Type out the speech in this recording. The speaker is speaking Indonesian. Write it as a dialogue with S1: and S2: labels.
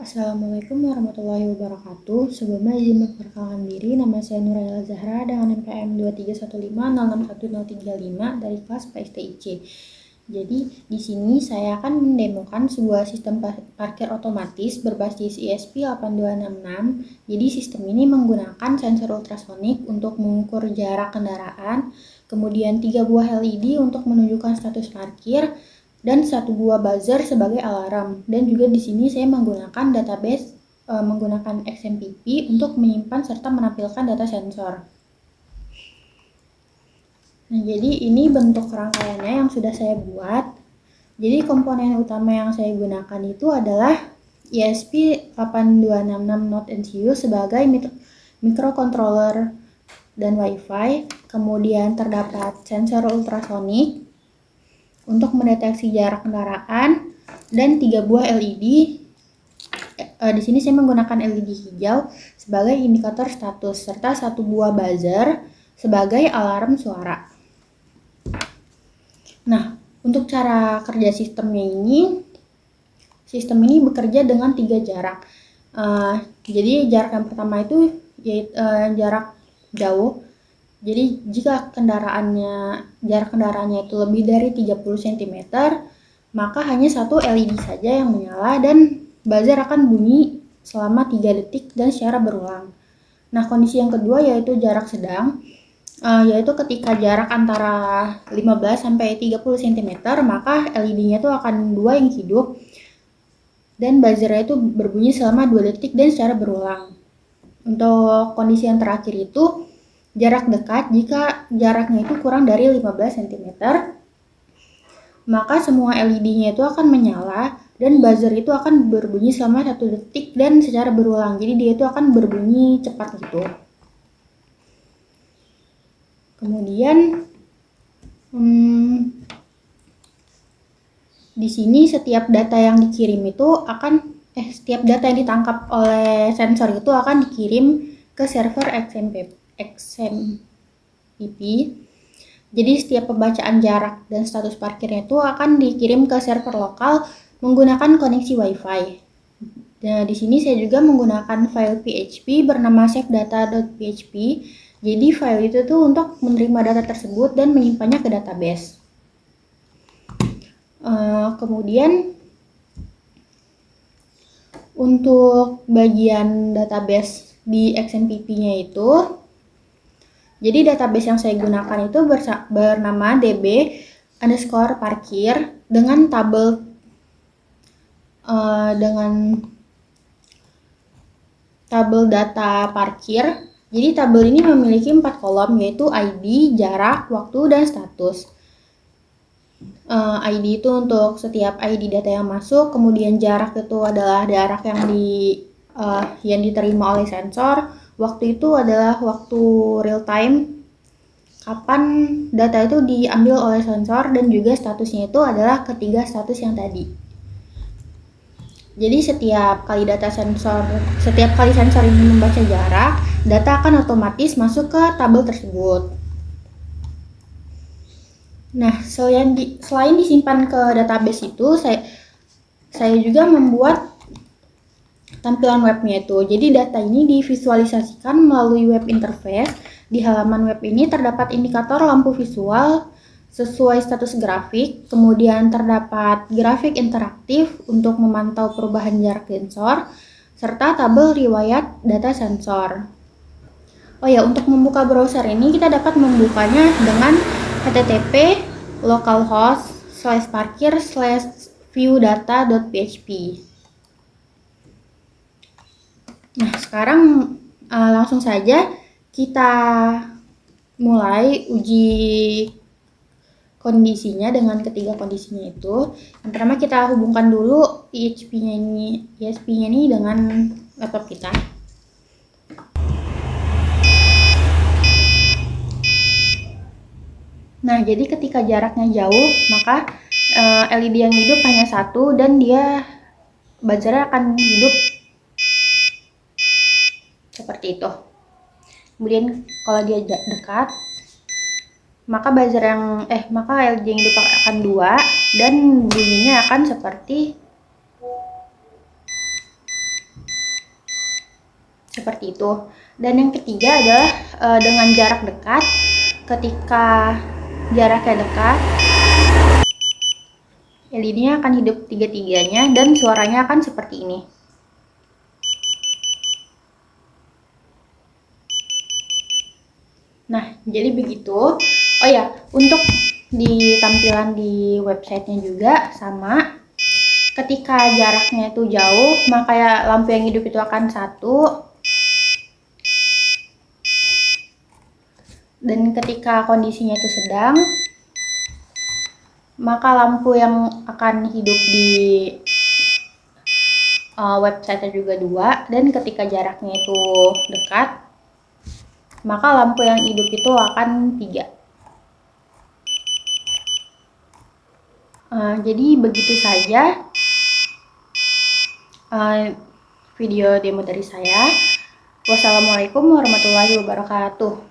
S1: Assalamualaikum warahmatullahi wabarakatuh. Sebelumnya izin memperkenalkan diri, nama saya Nuraila Zahra dengan NPM 231506135 dari kelas PSTIC. Jadi di sini saya akan mendemokan sebuah sistem parkir otomatis berbasis ESP8266. Jadi sistem ini menggunakan sensor ultrasonik untuk mengukur jarak kendaraan, kemudian 3 buah LED untuk menunjukkan status parkir, dan 1 buah buzzer sebagai alarm. Dan juga di sini saya menggunakan database menggunakan XMPP untuk menyimpan serta menampilkan data sensor. Nah, jadi ini bentuk rangkaiannya yang sudah saya buat. Jadi komponen utama yang saya gunakan itu adalah ESP8266 Node MCU sebagai microcontroller dan WiFi. Kemudian terdapat sensor ultrasonik untuk mendeteksi jarak kendaraan dan 3 buah LED. Di sini saya menggunakan LED hijau sebagai indikator status serta 1 buah buzzer sebagai alarm suara. Nah, untuk cara kerja sistem ini bekerja dengan 3 jarak. Jadi jarak yang pertama itu yaitu jarak jauh. Jadi jika jarak kendaraannya itu lebih dari 30 cm, maka hanya 1 LED saja yang menyala dan buzzer akan bunyi selama 3 detik dan secara berulang. Nah, kondisi yang kedua yaitu jarak sedang, yaitu ketika jarak antara 15 sampai 30 cm, maka LED-nya itu akan 2 yang hidup dan buzzer-nya itu berbunyi selama 2 detik dan secara berulang. Untuk kondisi yang terakhir itu jarak dekat, jika jaraknya itu kurang dari 15 cm, maka semua LED-nya itu akan menyala dan buzzer itu akan berbunyi selama 1 detik dan secara berulang. Jadi dia itu akan berbunyi cepat gitu. Kemudian di sini setiap data yang dikirim itu setiap data yang ditangkap oleh sensor itu akan dikirim ke server XMPP. Jadi setiap pembacaan jarak dan status parkirnya itu akan dikirim ke server lokal menggunakan koneksi WiFi. Nah, di sini saya juga menggunakan file PHP bernama savedata.php. Jadi file itu tuh untuk menerima data tersebut dan menyimpannya ke database. Kemudian untuk bagian database di XMPP-nya itu, jadi database yang saya gunakan itu bernama db_parkir dengan tabel data parkir. Jadi tabel ini memiliki 4 kolom, yaitu ID, jarak, waktu, dan status. ID itu untuk setiap ID data yang masuk, kemudian jarak itu adalah jarak yang diterima oleh sensor, waktu itu adalah waktu real time, kapan data itu diambil oleh sensor, dan juga statusnya itu adalah ketiga status yang tadi. Jadi setiap kali sensor ini membaca jarak, data akan otomatis masuk ke tabel tersebut. Nah, selain disimpan ke database itu, saya juga membuat tampilan webnya itu. Jadi data ini divisualisasikan melalui web interface. Di halaman web ini terdapat indikator lampu visual sesuai status grafik, kemudian terdapat grafik interaktif untuk memantau perubahan jarak sensor, serta tabel riwayat data sensor. Oh ya, untuk membuka browser ini kita dapat membukanya dengan http://localhost/parkir/viewdata.php. Nah, sekarang langsung saja kita mulai uji kondisinya dengan ketiga kondisinya itu. Yang pertama kita hubungkan dulu ESP-nya ini dengan laptop kita. Nah, jadi ketika jaraknya jauh, maka LED yang hidup hanya 1 dan buzzernya akan hidup seperti itu. Kemudian kalau dia dekat, maka LED yang hidup akan 2 dan bunyinya akan seperti seperti itu. Dan yang ketiga adalah dengan jarak dekat. Ketika jaraknya dekat, LED-nya akan hidup tiga-tiganya dan suaranya akan seperti ini. Nah, jadi begitu. Oh ya, untuk di tampilan di websitenya juga sama. Ketika jaraknya itu jauh, maka lampu yang hidup itu akan 1. Dan ketika kondisinya itu sedang, maka lampu yang akan hidup di website juga 2. Dan ketika jaraknya itu dekat, maka lampu yang hidup itu akan 3. Jadi begitu saja video demo dari saya. Wassalamualaikum warahmatullahi wabarakatuh.